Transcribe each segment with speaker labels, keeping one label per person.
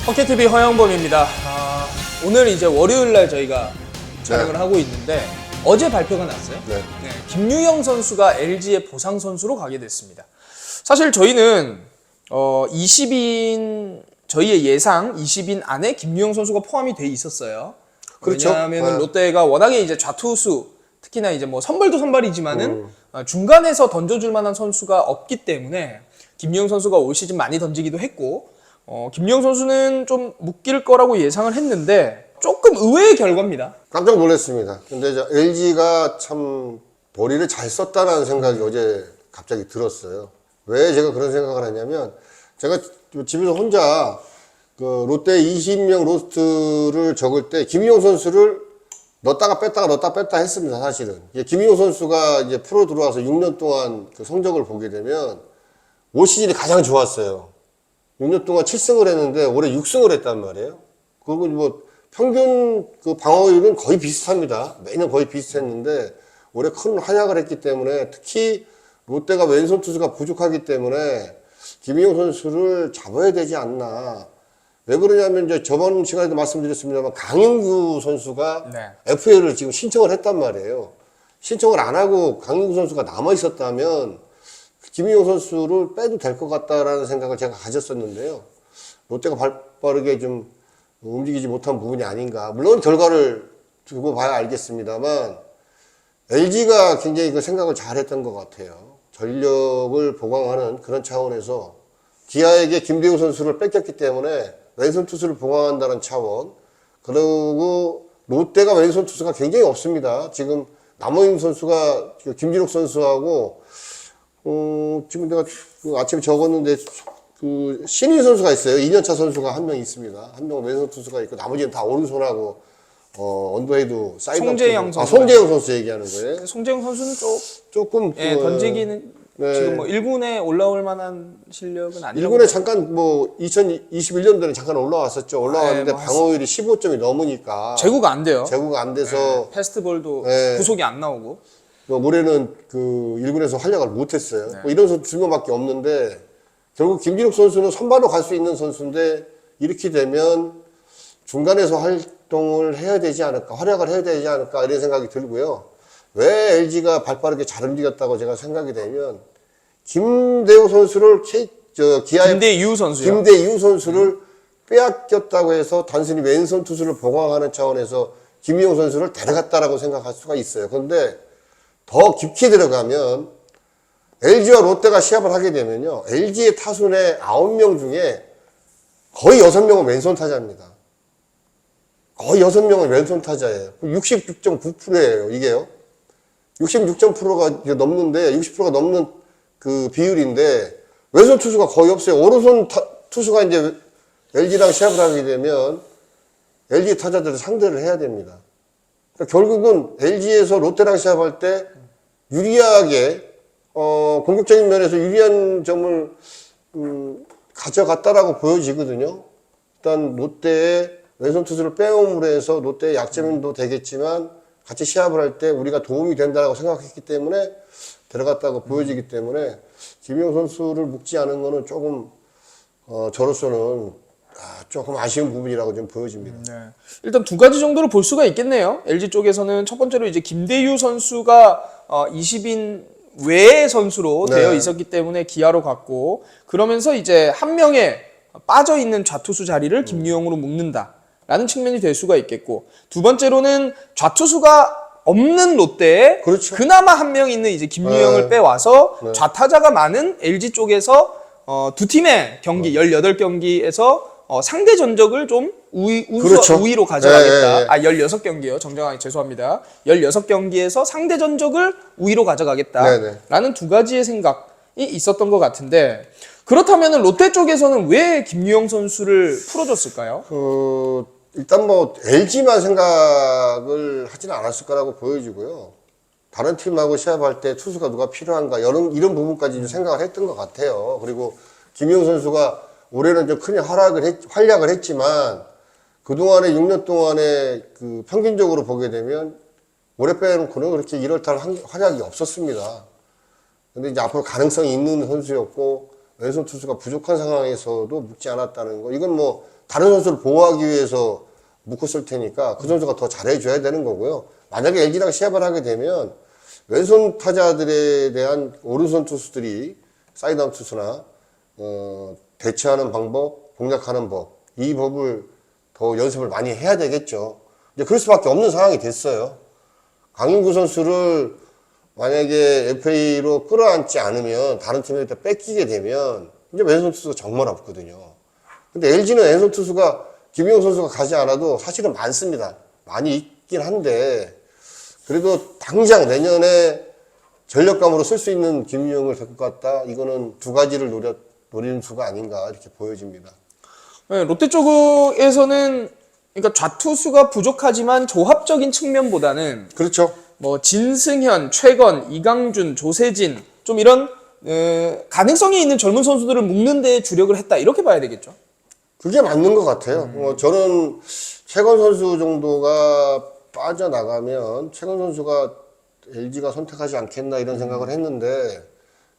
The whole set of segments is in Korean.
Speaker 1: 펑키TV 허영범입니다. 오늘 이제 월요일날 저희가 촬영을 하고 있는데 어제 발표가 났어요. 김유영 선수가 LG의 보상 선수로 가게 됐습니다. 사실 저희는 20인 저희의 예상 20인 안에 김유영 선수가 포함이 돼 있었어요.
Speaker 2: 그렇죠.
Speaker 1: 왜냐하면 롯데가 워낙에 이제 좌투수 특히나 이제 뭐 선발도 선발이지만은 중간에서 던져줄 만한 선수가 없기 때문에 김유영 선수가 올 시즌 많이 던지기도 했고 김유영 선수는 좀 묶일 거라고 예상을 했는데 조금 의외의 결과입니다.
Speaker 2: 깜짝 놀랐습니다. 근데 LG가 참 머리를 잘 썼다라는 생각이 어제 갑자기 들었어요. 왜 제가 그런 생각을 하냐면 제가 집에서 혼자 그 롯데 20명 로스트를 적을 때 김유영 선수를 넣었다가 뺐다 했습니다. 사실은 김유영 선수가 이제 프로 들어와서 6년 동안 그 성적을 보게 되면 올 시즌이 가장 좋았어요. 6년 동안 7승을 했는데 올해 6승을 했단 말이에요. 그리고 뭐 평균 그 방어율은 거의 비슷합니다. 매년 거의 비슷했는데 올해 큰 활약을 했기 때문에 특히 롯데가 왼손 투수가 부족하기 때문에 김유영 선수를 잡아야 되지 않나. 왜 그러냐면 이제 저번 시간에도 말씀드렸습니다만 강인구 선수가 FA를 지금 신청을 했단 말이에요. 신청을 안 하고 강인구 선수가 남아 있었다면 김유영 선수를 빼도 될 것 같다라는 생각을 제가 가졌었는데요. 롯데가 발빠르게 좀 움직이지 못한 부분이 아닌가. 물론 결과를 두고 봐야 알겠습니다만 LG가 굉장히 그 생각을 잘했던 것 같아요. 전력을 보강하는 그런 차원에서 기아에게 김대우 선수를 뺏겼기 때문에 왼손 투수를 보강한다는 차원. 그리고 롯데가 왼손 투수가 굉장히 없습니다. 지금 남호임 선수가 김진욱 선수하고 지금 내가 아침에 적었는데 그 신인 선수가 있어요. 2년차 선수가 한 명 있습니다. 한 명 왼손 투수가 있고 나머지는 다 오른손하고 언더헤드 사이드
Speaker 1: 송재영 선수.
Speaker 2: 송재영 선수 얘기하는 거예요.
Speaker 1: 송재영 선수는
Speaker 2: 조금
Speaker 1: 던지기는 지금 뭐 1군에 올라올 만한 실력은 아니라고.
Speaker 2: 1군에 잠깐 뭐 2021년도에 잠깐 올라왔었죠. 올라왔는데
Speaker 1: 뭐
Speaker 2: 방어율이 15점이 넘으니까
Speaker 1: 제구가 안 돼요.
Speaker 2: 제구가 안 돼서
Speaker 1: 패스트볼도 구속이 안 나오고.
Speaker 2: 올해는 그 1군에서 활약을 못했어요. 뭐 이런 선수 2명밖에 없는데 결국 김진욱 선수는 선발로 갈 수 있는 선수인데 이렇게 되면 중간에서 활동을 해야 되지 않을까, 활약을 해야 되지 않을까 이런 생각이 들고요. 왜 LG가 발빠르게 잘 움직였다고 제가 생각이 되면 김대우 선수를 기아의
Speaker 1: 김대유 선수요.
Speaker 2: 김대유 선수를 빼앗겼다고 해서 단순히 왼손 투수를 보강하는 차원에서 김유영 선수를 데려갔다라고 생각할 수가 있어요. 그런데 더 깊게 들어가면 LG와 롯데가 시합을 하게 되면요. LG의 타순의 9명 중에 거의 6명은 왼손 타자입니다. 거의 6명은 왼손 타자예요. 66.9%예요, 이게요. 66.9%가 넘는데, 60%가 넘는 그 비율인데, 왼손 투수가 거의 없어요. 오른손 투수가 이제 LG랑 시합을 하게 되면, LG 타자들을 상대를 해야 됩니다. 그러니까 결국은 LG에서 롯데랑 시합할 때 유리하게, 공격적인 면에서 유리한 점을, 가져갔다라고 보여지거든요. 일단 롯데의 왼손 투수를 빼옴으로 해서 롯데의 약점도 되겠지만 같이 시합을 할 때 우리가 도움이 된다고 생각했기 때문에 들어갔다고 보여지기 때문에 김유영 선수를 묶지 않은 거는 조금 저로서는 조금 아쉬운 부분이라고 좀 보여집니다.
Speaker 1: 일단 두 가지 정도로 볼 수가 있겠네요. LG 쪽에서는 첫 번째로 이제 김대유 선수가 20인 외의 선수로 되어 있었기 때문에 기아로 갔고, 그러면서 이제 한 명의 빠져 있는 좌투수 자리를 김유영으로 묶는다라는 측면이 될 수가 있겠고, 두 번째로는 좌투수가 없는 롯데에
Speaker 2: 그렇죠.
Speaker 1: 그나마 한 명 있는 이제 김유영을 빼와서 좌타자가 많은 LG 쪽에서 두 팀의 경기 18경기에서 상대 전적을 좀
Speaker 2: 그렇죠.
Speaker 1: 우위로 가져가겠다. 16경기요. 정정하게 죄송합니다. 16경기에서 상대 전적을 우위로 가져가겠다라는 두 가지의 생각이 있었던 것 같은데, 그렇다면 롯데 쪽에서는 왜 김유영 선수를 풀어줬을까요?
Speaker 2: 일단 뭐 LG만 생각을 하지는 않았을 거라고 보여지고요. 다른 팀하고 시합할 때 투수가 누가 필요한가 이런 부분까지 생각을 했던 것 같아요. 그리고 김유영 선수가 올해는 좀 큰 활약을 했지만 그동안에 6년 동안에 그 평균적으로 보게 되면 올해 빼놓고는 그렇게 이렇다 활약이 없었습니다. 근데 이제 앞으로 가능성이 있는 선수였고 왼손 투수가 부족한 상황에서도 묶지 않았다는 거. 이건 뭐 다른 선수를 보호하기 위해서 묶었을 테니까 그 선수가 더 잘해줘야 되는 거고요. 만약에 LG랑 시합을 하게 되면 왼손 타자들에 대한 오른손 투수들이 사이드아웃 투수나 대처하는 방법, 공략하는 법, 이 법을 더 연습을 많이 해야 되겠죠. 이제 그럴 수밖에 없는 상황이 됐어요. 강인구 선수를 만약에 FA로 끌어안지 않으면 다른 팀한테 뺏기게 되면 이제 왼손 투수가 정말 없거든요. 근데 LG는 왼손 투수가 김용 선수가 가지 않아도 사실은 많습니다. 많이 있긴 한데 그래도 당장 내년에 전력감으로 쓸 수 있는 김용을 데리고 갔다. 이거는 두 가지를 노리는 수가 아닌가 이렇게 보여집니다.
Speaker 1: 네, 롯데 쪽에서는 그러니까 좌투수가 부족하지만 조합적인 측면보다는
Speaker 2: 그렇죠.
Speaker 1: 뭐 진승현, 최건, 이강준, 조세진 좀 이런 가능성이 있는 젊은 선수들을 묶는 데 주력을 했다 이렇게 봐야 되겠죠.
Speaker 2: 그게 맞는 것 같아요. 저는 최건 선수 정도가 빠져나가면 최건 선수가 LG가 선택하지 않겠나 이런 생각을 했는데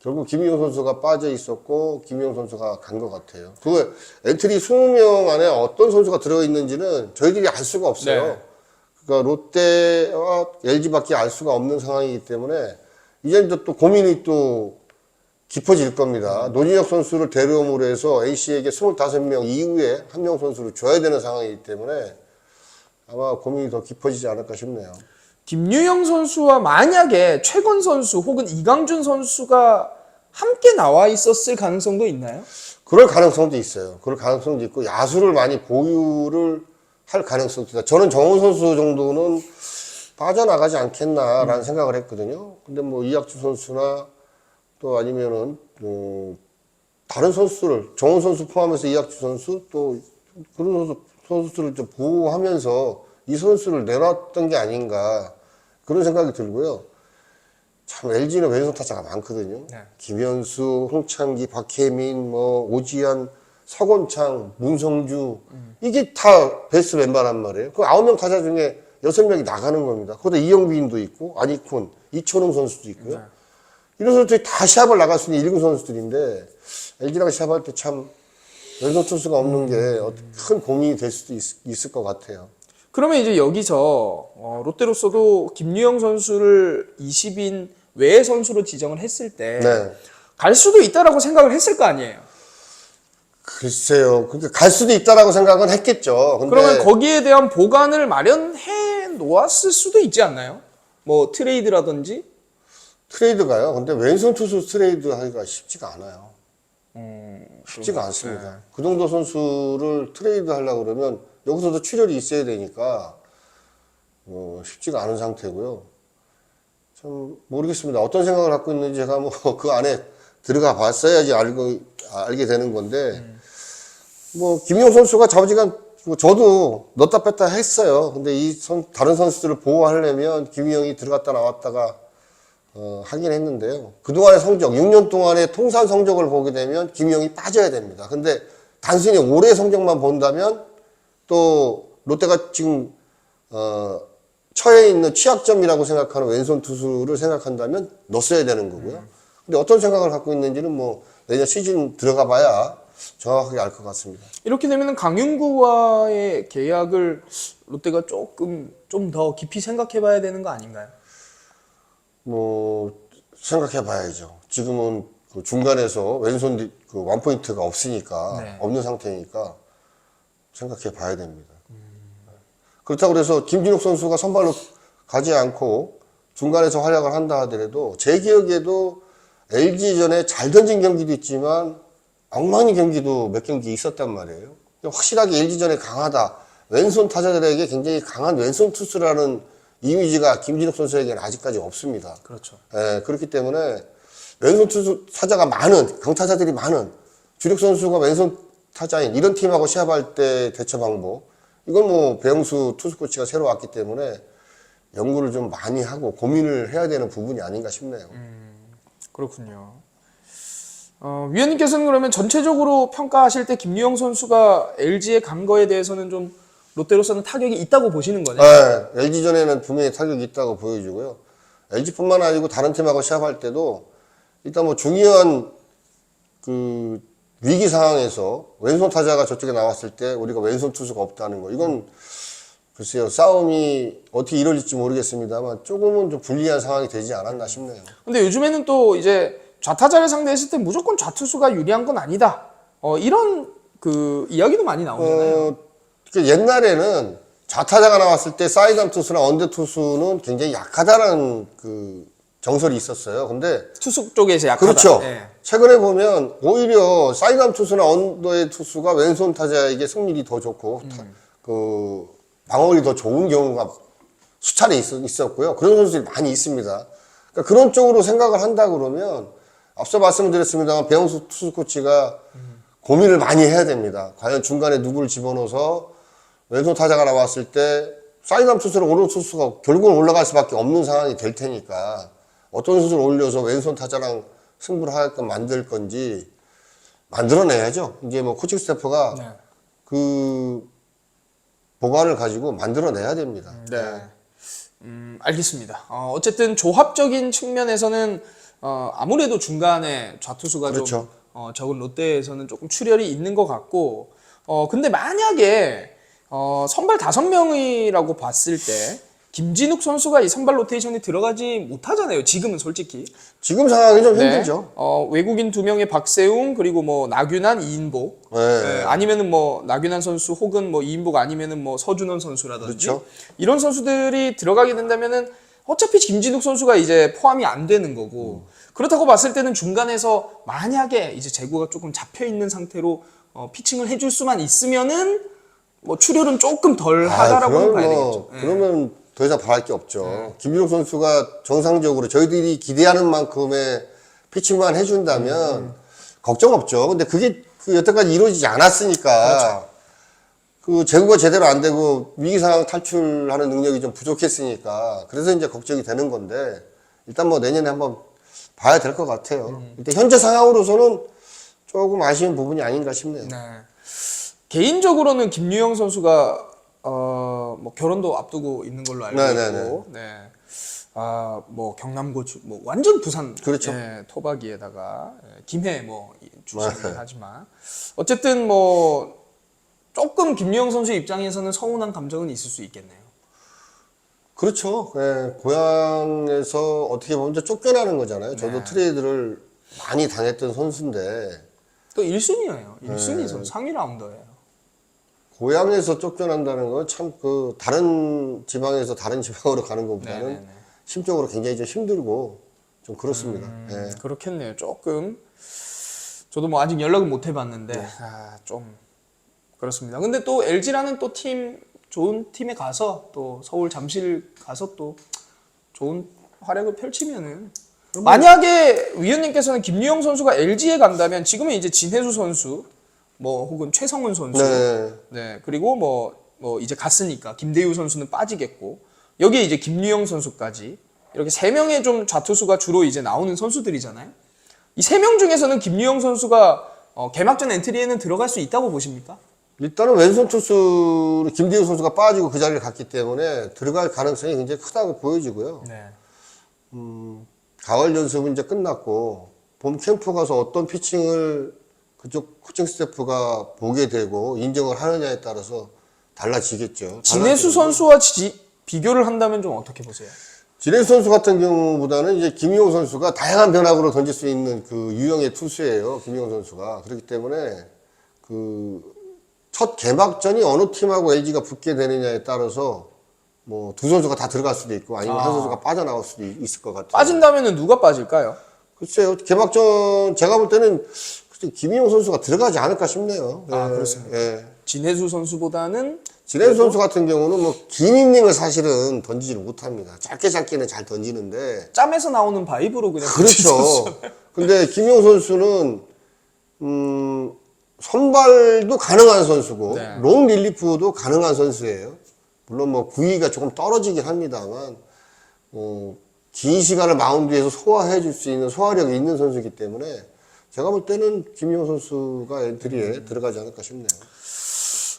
Speaker 2: 결국 김희용 선수가 빠져 있었고 김희용 선수가 간 것 같아요. 그 엔트리 20명 안에 어떤 선수가 들어있는지는 저희들이 알 수가 없어요.
Speaker 1: 네.
Speaker 2: 그러니까 롯데와 LG밖에 알 수가 없는 상황이기 때문에 이제 또 고민이 또 깊어질 겁니다. 노진혁 선수를 데려옴으로 해서 NC에게 25명 이후에 한 명 선수를 줘야 되는 상황이기 때문에 아마 고민이 더 깊어지지 않을까 싶네요.
Speaker 1: 김유영 선수와 만약에 최건 선수 혹은 이강준 선수가 함께 나와 있었을 가능성도 있나요?
Speaker 2: 그럴 가능성도 있어요. 그럴 가능성도 있고 야수를 많이 보유를 할 가능성도 있다. 저는 정훈 선수 정도는 빠져나가지 않겠나라는 생각을 했거든요. 근데 뭐 이학주 선수나 또 아니면은 다른 선수를 정훈 선수 포함해서 이학주 선수 또 그런 선수들을 좀 보호하면서 이 선수를 내놨던 게 아닌가 그런 생각이 들고요. 참 LG는 왼손 타자가 많거든요.
Speaker 1: 네.
Speaker 2: 김현수, 홍창기, 박혜민, 뭐 오지환, 서건창, 문성주 이게 다 베스트 멤버란 말이에요. 그 9명 타자 중에 6명이 나가는 겁니다. 거기다 이영빈도 있고 안익훈, 이천웅 선수도 있고요.
Speaker 1: 네.
Speaker 2: 이런 선수들이 다 시합을 나갈 수 있는 1군 선수들인데 LG랑 시합할 때 참 왼손 투수가 없는 게 큰 고민이 될 수도 있을 것 같아요.
Speaker 1: 그러면 이제 여기서 롯데로서도 김유영 선수를 20인 외의 선수로 지정을 했을 때 갈
Speaker 2: 네.
Speaker 1: 수도 있다라고 생각을 했을 거 아니에요.
Speaker 2: 글쎄요. 그렇게 갈 수도 있다라고 생각은 했겠죠. 근데
Speaker 1: 그러면 거기에 대한 보관을 마련해 놓았을 수도 있지 않나요? 뭐 트레이드라든지.
Speaker 2: 트레이드가요. 근데 왼손 투수 트레이드 하기가 쉽지가 않아요. 쉽지가 않습니다.
Speaker 1: 네.
Speaker 2: 그 정도 선수를 트레이드 하려고 그러면 여기서도 출혈이 있어야 되니까 쉽지가 않은 상태고요. 참 모르겠습니다. 어떤 생각을 갖고 있는지 제가 뭐 그 안에 들어가 봤어야지 알게 되는 건데 뭐 김용 선수가 좌우지간 뭐 저도 넣었다 뺐다 했어요. 근데 다른 선수들을 보호하려면 김용이 들어갔다 나왔다가 하긴 했는데요. 그동안의 성적, 6년 동안의 통산 성적을 보게 되면 김용이 빠져야 됩니다. 근데 단순히 올해 성적만 본다면 또 롯데가 지금 처해 있는 취약점이라고 생각하는 왼손 투수를 생각한다면 넣었어야 되는 거고요. 근데 어떤 생각을 갖고 있는지는 뭐 내년 시즌 들어가 봐야 정확하게 알 것 같습니다.
Speaker 1: 이렇게 되면 강윤구와의 계약을 롯데가 조금 좀 더 깊이 생각해 봐야 되는 거 아닌가요?
Speaker 2: 뭐 생각해 봐야죠. 지금은 그 중간에서 왼손 그 원포인트가 없으니까
Speaker 1: 네.
Speaker 2: 없는 상태니까 생각해 봐야 됩니다. 그렇다고 그래서 김진욱 선수가 선발로 가지 않고 중간에서 활약을 한다 하더라도 제 기억에도 LG전에 잘 던진 경기도 있지만 엉망인 경기도 몇 경기 있었단 말이에요. 확실하게 LG전에 강하다. 왼손 타자들에게 굉장히 강한 왼손 투수라는 이미지가 김진욱 선수에게는 아직까지 없습니다.
Speaker 1: 그렇죠.
Speaker 2: 예, 그렇기 때문에 왼손 투수 타자가 많은 강타자들이 많은 주력 선수가 왼손 타자인 이런 팀하고 시합할 때 대처 방법 이건 뭐 배영수 투수 코치가 새로 왔기 때문에 연구를 좀 많이 하고 고민을 해야 되는 부분이 아닌가 싶네요.
Speaker 1: 그렇군요. 위원님께서는 그러면 전체적으로 평가하실 때 김유영 선수가 LG에 간 거에 대해서는 좀 롯데로서는 타격이 있다고 보시는 거네요.
Speaker 2: 네, LG전에는 분명히 타격이 있다고 보여지고요. LG뿐만 아니고 다른 팀하고 시합할 때도 일단 뭐 중요한 그 위기 상황에서 왼손 타자가 저쪽에 나왔을 때 우리가 왼손 투수가 없다는 거, 이건 글쎄요, 싸움이 어떻게 이루어질지 모르겠습니다만 조금은 좀 불리한 상황이 되지 않았나 싶네요.
Speaker 1: 근데 요즘에는 또 이제 좌타자를 상대했을 때 무조건 좌투수가 유리한 건 아니다. 이런 그 이야기도 많이 나오잖아요.
Speaker 2: 그 옛날에는 좌타자가 나왔을 때 사이드암 투수나 언더 투수는 굉장히 약하다는 그 정설이 있었어요. 근데
Speaker 1: 투수 쪽에서 약하다.
Speaker 2: 그렇죠.
Speaker 1: 예.
Speaker 2: 최근에 보면 오히려 사이드암 투수나 언더의 투수가 왼손 타자에게 승률이 더 좋고 그 방어율이 더 좋은 경우가 수차례 있었고요. 그런 선수들이 많이 있습니다. 그러니까 그런 쪽으로 생각을 한다 그러면 앞서 말씀드렸습니다만 배영수 투수 코치가 고민을 많이 해야 됩니다. 과연 중간에 누구를 집어넣어서 왼손 타자가 나왔을 때 사이드암 투수랑 오른 투수가 결국은 올라갈 수밖에 없는 상황이 될 테니까 어떤 수를 올려서 왼손 타자랑 승부를 하게끔 만들 건지 만들어내야죠. 이제 뭐 코칭 스태프가
Speaker 1: 네.
Speaker 2: 그 보관을 가지고 만들어내야 됩니다.
Speaker 1: 네. 알겠습니다. 어쨌든 조합적인 측면에서는 아무래도 중간에 좌투수가
Speaker 2: 그렇죠.
Speaker 1: 좀 적은 롯데에서는 조금 출혈이 있는 것 같고 근데 만약에 선발 5명이라고 봤을 때 김진욱 선수가 이 선발 로테이션에 들어가지 못하잖아요. 지금은 솔직히.
Speaker 2: 지금 상황이 좀
Speaker 1: 네.
Speaker 2: 힘들죠.
Speaker 1: 외국인 2명의 박세웅 그리고 뭐 나균환, 이인복.
Speaker 2: 네.
Speaker 1: 네, 아니면은 뭐 나균환 선수 혹은 뭐 이인복 아니면은 뭐 서준원 선수라든지
Speaker 2: 그렇죠.
Speaker 1: 이런 선수들이 들어가게 된다면은 어차피 김진욱 선수가 이제 포함이 안 되는 거고 그렇다고 봤을 때는 중간에서 만약에 이제 재고가 조금 잡혀 있는 상태로 피칭을 해줄 수만 있으면은 뭐 출혈은 조금 덜 하다라고 봐야 되겠죠. 네.
Speaker 2: 그러면 더 이상 바랄 게 없죠. 김진욱 선수가 정상적으로 저희들이 기대하는 만큼의 피칭만 해준다면 걱정 없죠. 근데 그게 여태까지 이루어지지 않았으니까
Speaker 1: 그렇죠.
Speaker 2: 그 재고가 제대로 안 되고 위기 상황 탈출하는 능력이 좀 부족했으니까 그래서 이제 걱정이 되는 건데 일단 뭐 내년에 한번 봐야 될 것 같아요. 일단 현재 상황으로서는 조금 아쉬운 부분이 아닌가 싶네요.
Speaker 1: 네. 개인적으로는 김유영 선수가 뭐 결혼도 앞두고 있는 걸로 알고
Speaker 2: 네네네.
Speaker 1: 있고, 네. 뭐 경남고 뭐 완전 부산
Speaker 2: 그렇죠.
Speaker 1: 예, 토박이에다가 김해 뭐 출신이긴 하지만 어쨌든 뭐 조금 김유영 선수 입장에서는 서운한 감정은 있을 수 있겠네요.
Speaker 2: 그렇죠. 예, 고향에서 어떻게 보면 이제 쫓겨나는 거잖아요. 저도 트레이드를 많이 당했던 선수인데
Speaker 1: 또 1순위예요. 1순위 선수 상위 라운더예요.
Speaker 2: 고향에서 쫓겨난다는 건 참 그 다른 지방에서 다른 지방으로 가는 것보다는
Speaker 1: 네네네.
Speaker 2: 심적으로 굉장히 좀 힘들고 좀 그렇습니다. 예.
Speaker 1: 그렇겠네요. 조금 저도 뭐 아직 연락은 못 해봤는데 좀 그렇습니다. 근데 또 LG라는 또 팀 좋은 팀에 가서 또 서울 잠실 가서 또 좋은 활약을 펼치면은 만약에 위원님께서는 김유영 선수가 LG에 간다면 지금은 이제 진해수 선수 뭐 혹은 최성훈 선수
Speaker 2: 네.
Speaker 1: 네 그리고 뭐 이제 갔으니까 김대유 선수는 빠지겠고 여기에 이제 김유영 선수까지 이렇게 3명의 좀 좌투수가 주로 이제 나오는 선수들이잖아요. 이 3명 중에서는 김유영 선수가 개막전 엔트리에는 들어갈 수 있다고 보십니까?
Speaker 2: 일단은 왼손 투수 김대우 선수가 빠지고 그 자리를 갔기 때문에 들어갈 가능성이 굉장히 크다고 보여지고요.
Speaker 1: 네.
Speaker 2: 가을 연습은 이제 끝났고 봄 캠프 가서 어떤 피칭을 그쪽 코칭 스태프가 보게 되고 인정을 하느냐에 따라서 달라지겠죠.
Speaker 1: 진해수 선수와 비교를 한다면 좀 어떻게 보세요?
Speaker 2: 진해수 선수 같은 경우보다는 이제 김희용 선수가 다양한 변화구로 던질 수 있는 그 유형의 투수예요. 김희용 선수가. 그렇기 때문에 그 첫 개막전이 어느 팀하고 LG가 붙게 되느냐에 따라서 뭐 두 선수가 다 들어갈 수도 있고 아니면 한 선수가 빠져나올 수도 있을 것 같아요.
Speaker 1: 빠진다면은 누가 빠질까요?
Speaker 2: 글쎄요. 개막전 제가 볼 때는 김희용 선수가 들어가지 않을까 싶네요.
Speaker 1: 그렇습니까?
Speaker 2: 예.
Speaker 1: 진해수 선수보다는
Speaker 2: 진해수 선수 같은 경우는 뭐 긴 이닝을 사실은 던지지를 못합니다. 짧게는 잘 던지는데
Speaker 1: 짬에서 나오는 바이브로 그냥
Speaker 2: 그렇죠. 근데 김용 선수는 선발도 가능한 선수고
Speaker 1: 네.
Speaker 2: 롱 릴리프도 가능한 선수예요. 물론 뭐 구위가 조금 떨어지긴 합니다만 긴 시간을 마운드에서 소화해 줄 수 있는 소화력이 있는 선수이기 때문에 제가 볼 때는 김용 선수가 엔트리에 들어가지 않을까 싶네요.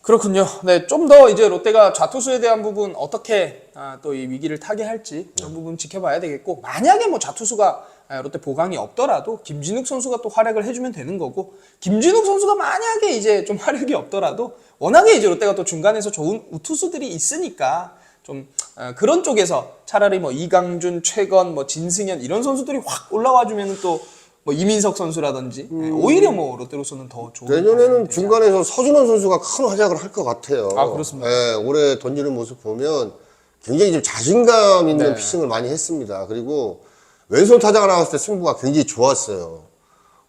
Speaker 1: 그렇군요. 네, 좀 더 이제 롯데가 좌투수에 대한 부분 어떻게 또 이 위기를 타개할지 그런 부분 지켜봐야 되겠고 만약에 뭐 좌투수가 롯데 보강이 없더라도 김진욱 선수가 또 활약을 해주면 되는 거고, 김진욱 선수가 만약에 이제 좀 활약이 없더라도 워낙에 이제 롯데가 또 중간에서 좋은 우투수들이 있으니까 좀 그런 쪽에서 차라리 뭐 이강준, 최건, 뭐 진승현 이런 선수들이 확 올라와주면 또 뭐 이민석 선수라든지 오히려 뭐 롯데로서는 더 좋은.
Speaker 2: 내년에는 중간에서 서준원 선수가 큰 활약을 할 것 같아요.
Speaker 1: 아, 그렇습니다.
Speaker 2: 예, 올해 던지는 모습 보면 굉장히 좀 자신감 있는
Speaker 1: 네.
Speaker 2: 피칭을 많이 했습니다. 그리고 왼손 타자가 나왔을 때 승부가 굉장히 좋았어요.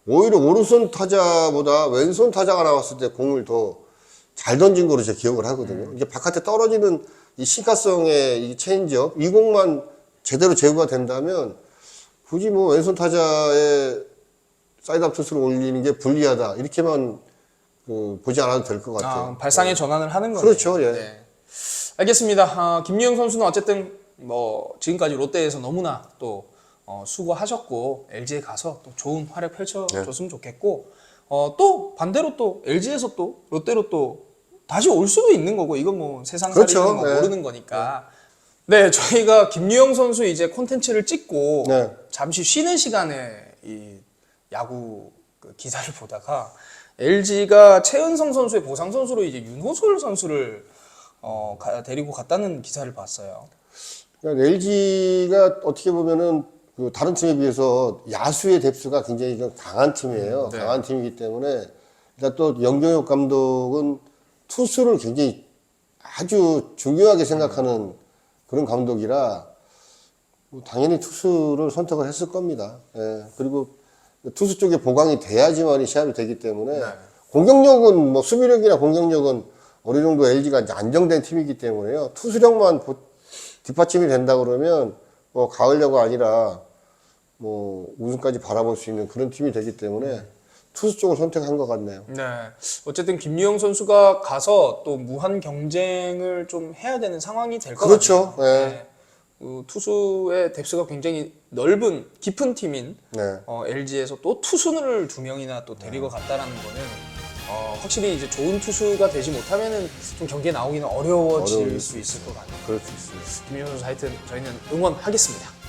Speaker 2: 오히려 오른손 타자보다 왼손 타자가 나왔을 때 공을 더 잘 던진 거로 제가 기억을 하거든요. 이게 바깥에 떨어지는 이 시가성의 이 체인지업, 이 공만 제대로 제구가 된다면 굳이 뭐 왼손 타자의 사이드업 투수를 올리는 게 불리하다. 이렇게만 보지 않아도 될 것 같아요.
Speaker 1: 발상의 전환을 하는 거죠.
Speaker 2: 그렇죠, 예.
Speaker 1: 네. 알겠습니다. 김유영 선수는 어쨌든 뭐 지금까지 롯데에서 너무나 또 수고하셨고, LG에 가서 또 좋은 활약 펼쳐줬으면 좋겠고, 또 반대로 또 LG에서 또 롯데로 또 다시 올 수도 있는 거고, 이건 뭐 세상살이는
Speaker 2: 그렇죠.
Speaker 1: 뭐
Speaker 2: 네.
Speaker 1: 모르는 거니까. 네, 저희가 김유영 선수 이제 콘텐츠를 찍고
Speaker 2: 네.
Speaker 1: 잠시 쉬는 시간에 이 야구 그 기사를 보다가 LG가 최은성 선수의 보상 선수로 이제 윤호솔 선수를 데리고 갔다는 기사를 봤어요.
Speaker 2: 그러니까 LG가 어떻게 보면은 그 다른 팀에 비해서 야수의 뎁스가 굉장히 좀 강한 팀이에요.
Speaker 1: 네.
Speaker 2: 강한 팀이기 때문에 일단 또 영경엽 감독은 투수를 굉장히 아주 중요하게 생각하는 그런 감독이라 뭐 당연히 투수를 선택을 했을 겁니다. 예. 그리고 투수 쪽에 보강이 돼야지만이 시합이 되기 때문에
Speaker 1: 네.
Speaker 2: 공격력은 뭐 수비력이나 공격력은 어느 정도 LG가 이제 안정된 팀이기 때문에요. 투수력만 뒷받침이 된다 그러면 뭐 가을야구 아니라 뭐 우승까지 바라볼 수 있는 그런 팀이 되기 때문에 투수 쪽을 선택한 것 같네요.
Speaker 1: 네. 어쨌든 김유영 선수가 가서 또 무한 경쟁을 좀 해야 되는 상황이 될 것
Speaker 2: 그렇죠.
Speaker 1: 같아요.
Speaker 2: 네.
Speaker 1: 네. 투수의 뎁스가 굉장히 넓은 깊은 팀인
Speaker 2: 네.
Speaker 1: LG에서 또 투수를 2명이나 또 데리고 갔다라는 거는 확실히 이제 좋은 투수가 되지 못하면은 좀 경기에 나오기는 어려워질
Speaker 2: 어려울
Speaker 1: 수 있을 것 같아요.
Speaker 2: 그럴 수 있습니다.
Speaker 1: 김유영 선수 하여튼 저희는 응원하겠습니다.